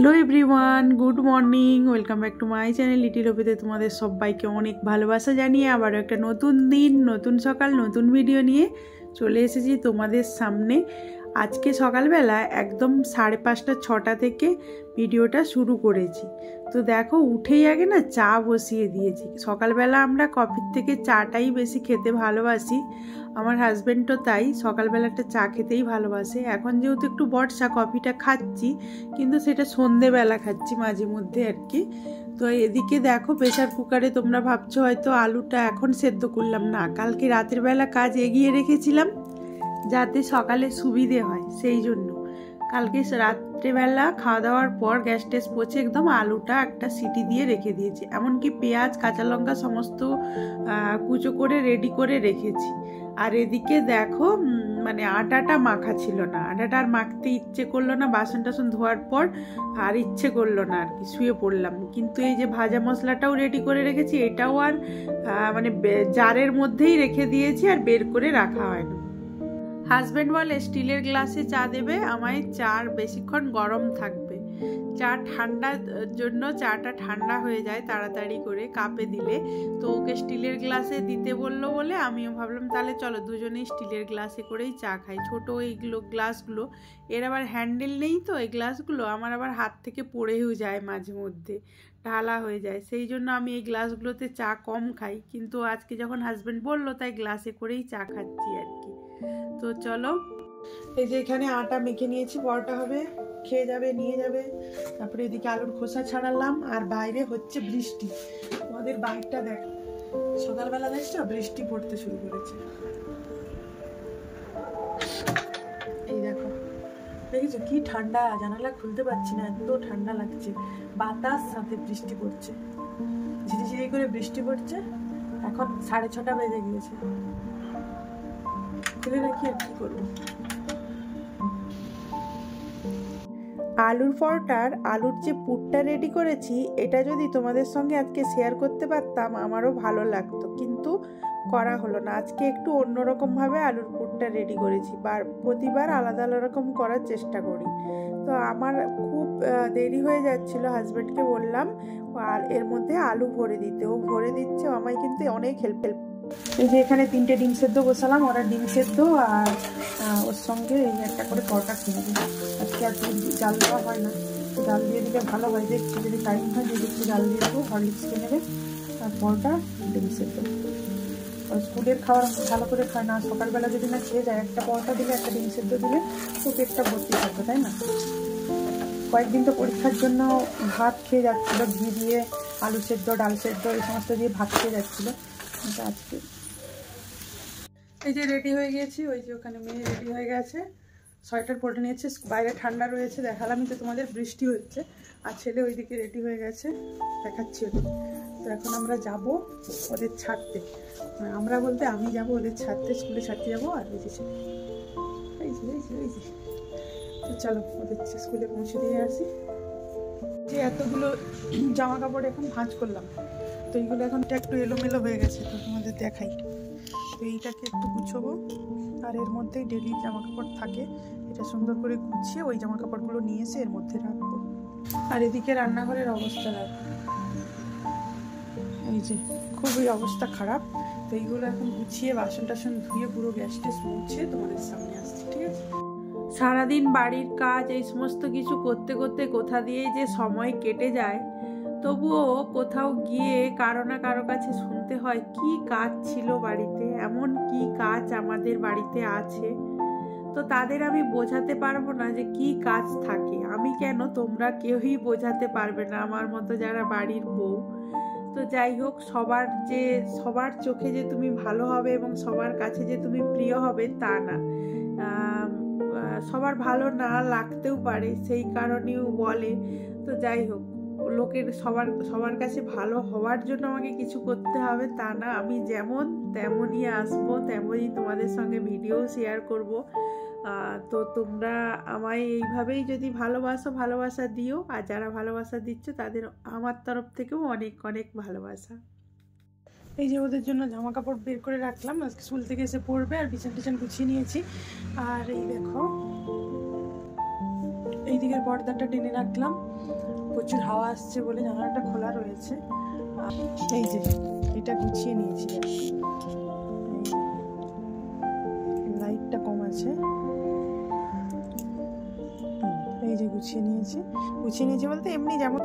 Hello everyone, good morning, welcome back to my channel little অপিতে। তোমাদের সবাইকে অনেক ভালোবাসা জানিয়ে আবারও একটা নতুন দিন, নতুন সকাল, নতুন ভিডিও নিয়ে চলে এসেছি তোমাদের সামনে। আজকে সকালবেলা একদম 5:30 6টা থেকে ভিডিওটা শুরু করেছি। তো দেখো, উঠেই আগে না চা বসিয়ে দিয়েছি। সকালবেলা আমরা কফির থেকে চাটাই বেশি খেতে ভালোবাসি। আমার হাজব্যান্ডও তাই, সকালবেলাটা চা খেতেই ভালোবাসে। এখন যেহেতু একটু বর্ষা, কফিটা খাচ্ছি, কিন্তু সেটা সন্ধেবেলা খাচ্ছি মাঝে মধ্যে আর কি। তো এদিকে দেখো, প্রেশার কুকারে তোমরা ভাবছো হয়তো আলুটা এখন সেদ্ধ করলাম, না, কালকে রাতের বেলা কাজ এগিয়ে রেখেছিলাম যাতে সকালে সুবিধে হয়, সেই জন্য কালকে রাত্রেবেলা খাওয়া দাওয়ার পর গ্যাস ট্যাস পোছে একদম আলুটা একটা সিটি দিয়ে রেখে দিয়েছি। এমনকি পেঁয়াজ কাঁচা লঙ্কা সমস্ত কুচো করে রেডি করে রেখেছি। আর এদিকে দেখো, মানে আটাটা মাখা ছিল না, আটাটা আর মাখতে ইচ্ছে করলো না। বাসন টাসন ধোয়ার পর আর ইচ্ছে করলো না আর কি, শুয়ে পড়লাম। কিন্তু এই যে ভাজা মশলাটাও রেডি করে রেখেছি, এটাও আর মানে জারের মধ্যেই রেখে দিয়েছি, আর বের করে রাখা হয় না। হাজব্যান্ড বলে স্টিলের গ্লাসে চা দেবে আমায়, চা বেশিক্ষণ গরম থাকবে। চা ঠান্ডার জন্য চাটা ঠান্ডা হয়ে যায় তাড়াতাড়ি করে কাপে দিলে। তো ওকে স্টিলের গ্লাসে দিতে বললো বলে আমিও ভাবলাম তাহলে চলো দুজনেই স্টিলের গ্লাসে করেই চা খাই। ছোটো এইগুলো গ্লাসগুলো, এর আবার হ্যান্ডেল নেই, তো এই গ্লাসগুলো আমার আবার হাত থেকে পড়েও যায় মাঝে মধ্যে, ঢালা হয়ে যায়। সেই জন্য আমি এই গ্লাসগুলোতে চা কম খাই, কিন্তু আজকে যখন হাজব্যান্ড বললো তাই গ্লাসে করেই চা খাচ্ছি আর কি। তো চলো, এই যে এখানে আটা মেখে নিয়েছি, পরোটা হবে, খেয়ে যাবে, নিয়ে যাবে। তারপরে এদিকে আলুর খোসা ছাড়ালাম, আর বাইরে হচ্ছে বৃষ্টি। তোমাদের বাইকটা দেখ, সকালবেলা দেখছো বৃষ্টি পড়তে শুরু করেছে। এই দেখো, দেখেছো কি ঠান্ডা, জানালা খুলতে পারছি না, এত ঠান্ডা লাগছে। বাতাস সাথে বৃষ্টি পড়ছে, ঝিরিঝিরি করে বৃষ্টি পড়ছে। এখন 6:30 বেজে গিয়েছে, ফেলে রাখি আর কি করবো। আলুর পরোটার আলুর যে পুরটা রেডি করেছি, এটা যদি তোমাদের সঙ্গে আজকে শেয়ার করতে পারতাম আমারও ভালো লাগতো, কিন্তু করা হলো না। আজকে একটু অন্যরকমভাবে আলুর পুরটা রেডি করেছি, প্রতিবার আলাদা আলাদা রকম করার চেষ্টা করি। তো আমার খুব দেরি হয়ে যাচ্ছিল, হাজব্যান্ডকে বললাম আর এর মধ্যে আলু ভরে দিতে, ও ভরে দিচ্ছে, আমায় কিন্তু অনেক হেল্প। এই যে এখানে 3টে ডিম সেদ্ধ বসালাম, ওরা ডিম সেদ্ধ আর ওর সঙ্গে এই একটা করে পরোটা খেয়ে দিই। আজকে আর জাল দেওয়া হয় না, জাল দিয়ে দিলে ভালো হয়। দেখছি যদি টাইম হয় যদি একটু জাল দিয়ে দেবো, হরলিক্স কিনে নেবে, আর পরোটা ডিম সেদ্ধ। স্কুলের খাবার ভালো করে খায় না, সকালবেলা যদি না খেয়ে যায়, একটা পরোটা দিলে একটা ডিম সেদ্ধ দিলে তো পেটটা ভর্তি থাকবে, তাই না? কয়েকদিন তো পরীক্ষার জন্য ভাত খেয়ে যাচ্ছিলো, ঘি দিয়ে আলু সেদ্ধ, ডাল সেদ্ধ এই সমস্ত দিয়ে ভাত খেয়ে যাচ্ছিলো। আজকে এই যে রেডি হয়ে গেছি, ওই যে ওখানে মেয়ে রেডি হয়ে গেছে, সোয়েটার পরে নিয়েছে, বাইরে ঠান্ডা রয়েছে, দেখালামই তো তোমাদের বৃষ্টি হচ্ছে। আর ছেলে ওইদিকে রেডি হয়ে গেছে, দেখাচ্ছি ওদের। তো এখন আমরা যাব ওদের ছাড়তে, আমরা বলতে আমি যাব ওদের ছাড়তে, স্কুলে ছাড়তে যাবো। আর এই যে তো চলো ওদের স্কুলে পৌঁছে দিয়ে আসি। যে এতগুলো জামা কাপড় এখন ভাঁজ করলাম, তো এইগুলো এখন একটু এলোমেলো হয়ে গেছে, তো তোমাদের দেখাই। তো এইটাকে একটু গুছবো, আর এর মধ্যেই ডেলি জামা কাপড় থাকে, এটা সুন্দর করে গুছিয়ে ওই জামা কাপড়গুলো নিয়ে এসে এর মধ্যে রাখবো। আর এদিকে রান্নাঘরের অবস্থা দেখো, এই যে খুবই অবস্থা খারাপ। তো এইগুলো এখন গুছিয়ে বাসন টাসন ধুয়ে পুরো গ্যাস ট্যাস মুছে তোমাদের সামনে আসছে, ঠিক আছে? সারাদিন বাড়ির কাজ এই সমস্ত কিছু করতে করতে কোথা দিয়ে যে সময় কেটে যায়, তবুও কোথাও গিয়ে কারো না কারো কাছে শুনতে হয় কি কাজ ছিল বাড়িতে, এমন কি কাজ আমাদের বাড়িতে আছে। তো তাদের আমি বোঝাতে পারবো না যে কি কাজ থাকে, আমি কেন তোমরা কেউই বোঝাতে পারবে না আমার মতো যারা বাড়ির বউ। তো যাই হোক, সবার চোখে যে তুমি ভালো হবে এবং সবার কাছে যে তুমি প্রিয় হবে তা না, সবার ভালো না লাগতেও পারে, সেই কারণেও বলে। তো যাই হোক, লোকের সবার কাছে ভালো হওয়ার জন্য আমাকে কিছু করতে হবে তা না, আমি যেমন তেমনই আসবো, তেমনই তোমাদের সঙ্গে ভিডিও শেয়ার করব। তো তোমরা আমায় এইভাবেই যদি ভালোবাসা দিও, আর যারা ভালোবাসা দিচ্ছ তাদের আমার তরফ থেকেও অনেক অনেক ভালোবাসা। এই যে ওদের জন্য জামা কাপড় বের করে রাখলাম, আজকে স্কুল থেকে এসে পড়বে, আর বিছান টিছান গুছিয়ে নিয়েছি। আর এই দেখো এই দিকের পর্দাটা টেনে রাখলাম, প্রচুর হাওয়া আসছে বলে জানালাটা খোলা রয়েছে। এই যে এটা গুছিয়ে নিয়েছি, লাইটটা কম আছে, এই যে গুছিয়ে নিয়েছি বলতে এমনি যেমন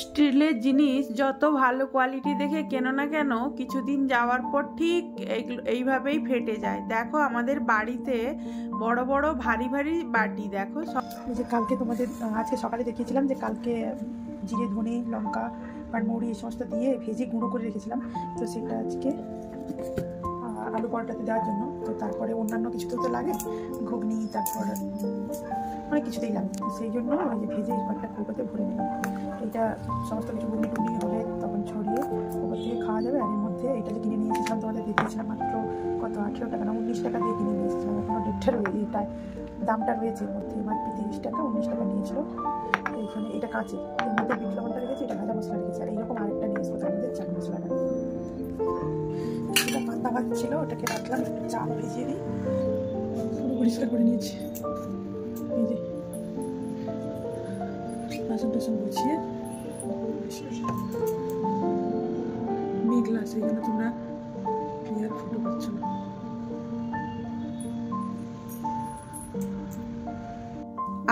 স্টিলের জিনিস যত ভালো কোয়ালিটি দেখে কেনো না কেন কিছুদিন যাওয়ার পর ঠিক এইভাবেই ফেটে যায়। দেখো আমাদের বাড়িতে বড় বড় ভারী ভারী বাটি, দেখো যে কালকে তোমাদের আজকে সকালে দেখিয়েছিলাম যে কালকে জিরে ধনে লঙ্কা পানমৌরি এই সমস্ত দিয়ে ভেজে গুঁড়ো করে রেখেছিলাম, তো সেটা আজকে আলু পরোটাতে দেওয়ার জন্য। তো তারপরে অন্যান্য কিছু তো লাগে, ঘুগনি, তারপর অনেক কিছুতেই লাগে, সেই জন্য ওই যে ভেজে একটা কৌটোতে ভরে নিলাম। এটা সমস্ত কিছু ঘুগনি টুগনি হলে তখন ছড়িয়ে ওপর থেকে খাওয়া যাবে। আর এর মধ্যে এটা যে কিনে নিয়ে এসেছিলাম তোমাদের দেখিয়েছিলাম মাত্র কত 18 টাকা না 19 টাকা দিয়ে কিনে নিয়ে এসেছিলাম, এখনও ডেটটা রয়েছে, এটা দামটা রয়েছে এর মধ্যে, মাত্র 30 টাকা 19 টাকা নিয়েছিল। এইখানে এটা কাঁচে, এর মধ্যে বিট লবণটা রেখেছি, এটা ভাজা মশলা রেখেছি, আর এইরকম আরেকটা নিয়ে এসবো তার মধ্যে চাট মশলাটা। এটা পান্তা ভাত ছিল, ওটাকে রাখলাম, একটু চাল ভিজিয়ে দিই, পুরো পরিষ্কার করে নিয়েছি। এই যে বাসন টাসন গুছিয়ে মেঘলা, সেই জন্য তোমরা ক্লিয়ার ফটো পাচ্ছ না।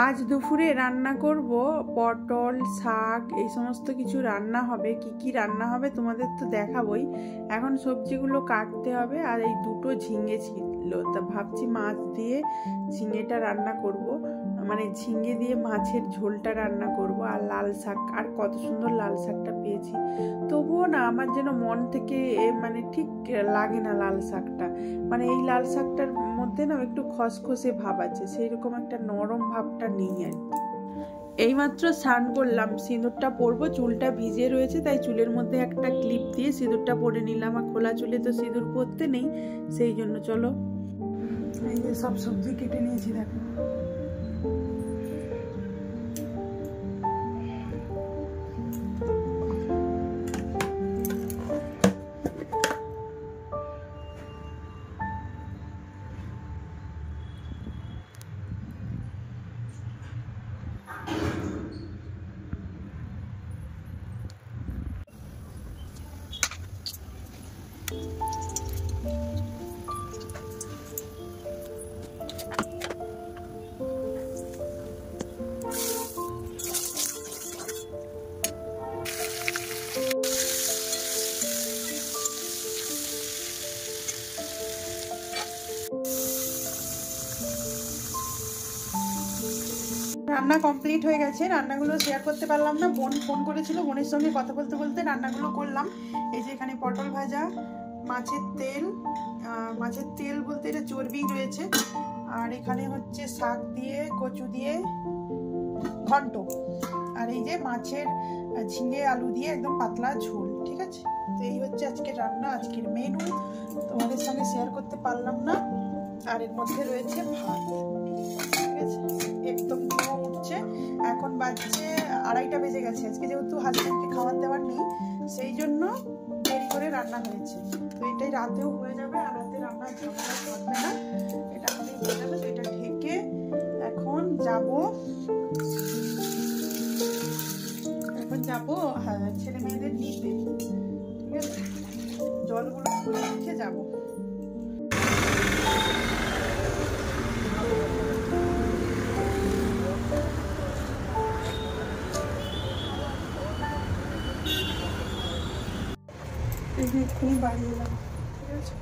আজ দুপুরে রান্না করব পটল শাক, এই সমস্ত কিছু রান্না হবে। কি কি রান্না হবে তোমাদের তো দেখাবই। এখন সবজিগুলো কাটতে হবে, আর এই দুটো ঝিঙে ছিল, তা ভাবছি মাছ দিয়ে ঝিঙেটা রান্না করব, মানে ঝিঙে দিয়ে মাছের ঝোলটা রান্না করব। আর লাল শাক, আর কত সুন্দর লাল শাকটা পেয়েছি, তবুও না আমার যেন মন থেকে মানে ঠিক লাগে না লাল শাকটা, মানে এই লাল শাকটার মধ্যে না একটু খসখসে ভাব আছে, সেই রকম একটা নরম ভাবটা নেই আর কি। এইমাত্র স্নান করলাম, সিঁদুরটা পরবো, চুলটা ভিজে রয়েছে, তাই চুলের মধ্যে একটা ক্লিপ দিয়ে সিঁদুরটা পরে নিলাম। আর খোলা চুলে তো সিঁদুর পরতে নেই, সেই জন্য চলো। এই যে সব সবজি কেটে নিয়েছি, দেখো রান্না কমপ্লিট হয়ে গেছে। রান্নাগুলো শেয়ার করতে পারলাম না, বোন ফোন করেছিল, বোনের সঙ্গে কথা বলতে বলতে রান্নাগুলো করলাম। এই যে এখানে পটল ভাজা, মাছের তেল বলতে এটা চর্বি রয়েছে, আর এখানে হচ্ছে শাক দিয়ে কচু দিয়ে ঘন্ট, আর এই যে মাছের ঝিঙে আলু দিয়ে একদম পাতলা ঝোল। ঠিক আছে, তো এই হচ্ছে আজকের রান্না, আজকের মেনু, তোমাদের সঙ্গে শেয়ার করতে পারলাম না। আর এর মধ্যে রয়েছে ভাত। ঠিক আছে, একদম ধোঁয়া উঠছে, এখন বাজছে 2:30 বেজে গেছে। আজকে যেহেতু হাজব্যান্ডকে খাবার দেওয়ার নেই, সেই জন্য দেরি করে রান্না হয়েছে। তো এটাই রাতেও হয়ে যাবে, আর রাতে রান্নার ঝামেলা থাকবে না, এটা আমাদের হয়ে যাবে। তো এটা ঢেকে এখন যাবো ছেলে মেয়েদের নিতে। ঠিক আছে, জলগুলো রেখে যাবো। এক্ষুনি বাড়ি এলাম। ঠিক আছে,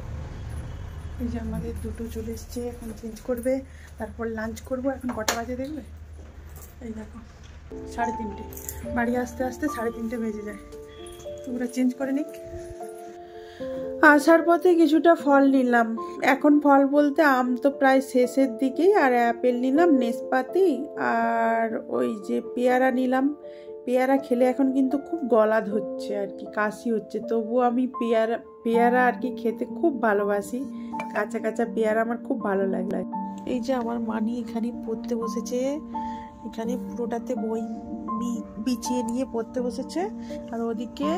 এই যে আমাদের দুটো চলে এসছে, এখন চেঞ্জ করবে, তারপর লাঞ্চ করবো। এখন কটা বাজে দেখবে, এই দেখো 3:30, বাড়ি আসতে আসতে 3:30 বেজে যায়। তোমরা চেঞ্জ করে নিক। আসার পথে কিছুটা ফল নিলাম। এখন ফল বলতে আম তো প্রায় শেষের দিকেই, আর অ্যাপেল নিলাম, নেসপাতি, আর ওই যে পেয়ারা নিলাম। পেয়ারা খেলে এখন কিন্তু খুব গলা ধরছে আর কি, কাশি হচ্ছে, তবুও আমি পেয়ারা আর কি খেতে খুব ভালোবাসি। কাঁচা কাঁচা পেয়ারা আমার খুব ভালো লাগে। এই যে আমার মানি এখানে পড়তে বসেছে, এখানে পুরোটাতে বই বিছিয়ে নিয়ে পড়তে বসেছে, আর ওদিকে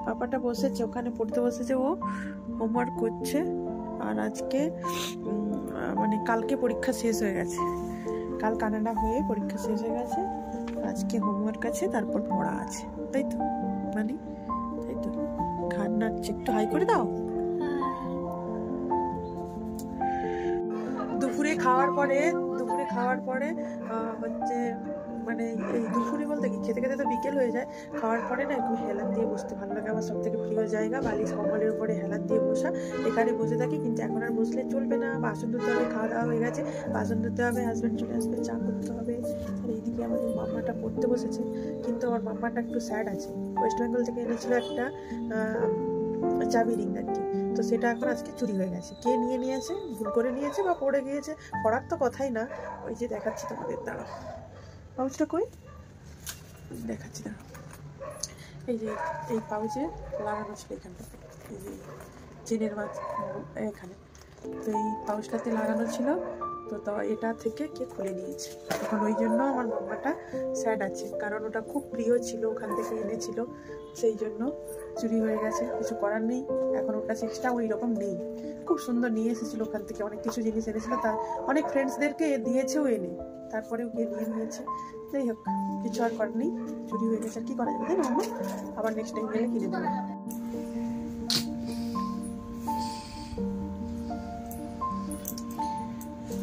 পাপাটা বসেছে ওখানে পড়তে বসেছে, ও হোমওয়ার্ক করছে। আর আজকে মানে কালকে পরীক্ষা শেষ হয়ে গেছে, কাল কানাডা হয়ে পরীক্ষা শেষ হয়ে গেছে, আজকে হোমওয়ার্ক আছে, তারপর পড়া আছে, তাই তো মানে, তাই তো। ঘাড় নাচছে, একটু হাই করে দাও। দুপুরে খাওয়ার পরে হচ্ছে মানে এই দুপুরে বলতে কি খেতে খেতে তো বিকেল হয়ে যায়। খাওয়ার পরে না একটু হেলান দিয়ে বসতে ভালো লাগে, আমার সব থেকে প্রিয় জায়গা বালিশ কম্বলের উপরে হেলান দিয়ে বসা। এখানে বসে থাকি, কিন্তু এখন আর বসলে চলবে না, বাসন ধুতে হবে, খাওয়া দাওয়া হয়ে গেছে, বাসন ধুতে হবে, হাজব্যান্ড চলে আসবে, চা করতে হবে। আর এইদিকে আমাদের মাম্মাটা পড়তে বসেছে, কিন্তু আমার মাম্মাটা একটু স্যাড আছে। ওয়েস্ট বেঙ্গল থেকে এনেছিল একটা চাবি রিং আর কি, তো সেটা এখন আজকে চুরি হয়ে গেছে। কে নিয়েছে, ভুল করে নিয়েছে বা পড়ে গিয়েছে, পড়ার তো কথাই না। ওই যে দেখাচ্ছি তোমাদের, দাঁড়াও, পাউচটা কই দেখাচ্ছি, দাঁড়াও। এই যে এই পাউচে লাগানো ছিল এখানটাতে, এই যে চেনের মাছ এখানে, তো এই পাউচটাতে লাগানো ছিল, তো এটা থেকে কে খুলে নিয়েছে। এখন ওই জন্য আমার মাম্মাটা স্যাড আছে, কারণ ওটা খুব প্রিয় ছিল, ওখান থেকে এনেছিল, সেই জন্য চুরি হয়ে গেছে। কিছু করার নেই, এখন ওর কাছে এক্সট্রা ওই রকম নেই। খুব সুন্দর নিয়ে এসেছিলো ওখান থেকে, অনেক কিছু জিনিস এনেছিলো, তার অনেক ফ্রেন্ডসদেরকে দিয়েছেও এনে, তারপরেও গিয়ে নিয়েছে। যাই হোক, কিছু আর করার নেই, চুরি হয়ে গেছে, আর কি করা যাবে, তাই না মাম্মা? আবার নেক্সট টাইম গেলে কিনে দেবো।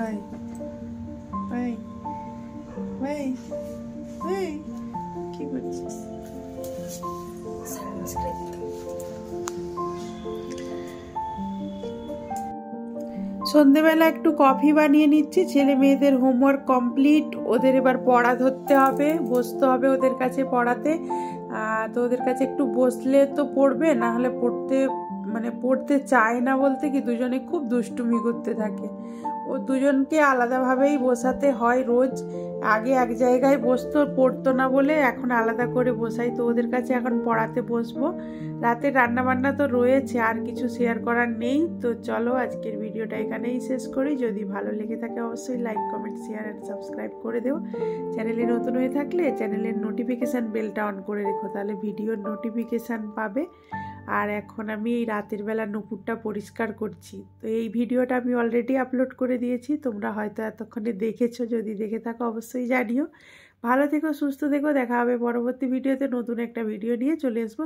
Hey, hey, hey, hey, কি করছিস? সন্ধেবেলা একটু কফি বানিয়ে নিচ্ছি, ছেলে মেয়েদের হোমওয়ার্ক কমপ্লিট, ওদের এবার পড়া ধরতে হবে, বসতে হবে ওদের কাছে পড়াতে। তো ওদের কাছে একটু বসলে তো পড়বে, না হলে পড়তে চায় না, বলতে কি দুজনে খুব দুষ্টুমি করতে থাকে। ও দুজনকে আলাদাভাবেই বসাতে হয় রোজ। আগে এক জায়গায় বসতো, পড়তো না বলে এখন আলাদা করে বসাই। তো ওদের কাছে এখন পড়াতে বসবো। রাতের রান্নাবান্না তো রয়েছে, আর কিছু শেয়ার করার নেই। তো চলো আজকের ভিডিওটা এখানেই শেষ করি। যদি ভালো লেগে থাকে অবশ্যই like, comment, share and subscribe করে দেও। চ্যানেলে নতুন হয়ে থাকলে চ্যানেলের নোটিফিকেশান বেলটা অন করে রেখো, তাহলে ভিডিওর নোটিফিকেশান পাবে। আর এখন আমি এই রাতের বেলা নুপুরটা পরিষ্কার করছি। তো এই ভিডিওটা আমি অলরেডি আপলোড করে দিয়েছি, তোমরা হয়তো এতক্ষণে দেখেছো, যদি দেখে থাকো অবশ্যই জানিও। ভালো থেকো, সুস্থ থেকো, দেখা হবে পরবর্তী ভিডিওতে। নতুন একটা ভিডিও নিয়ে চলে আসবো।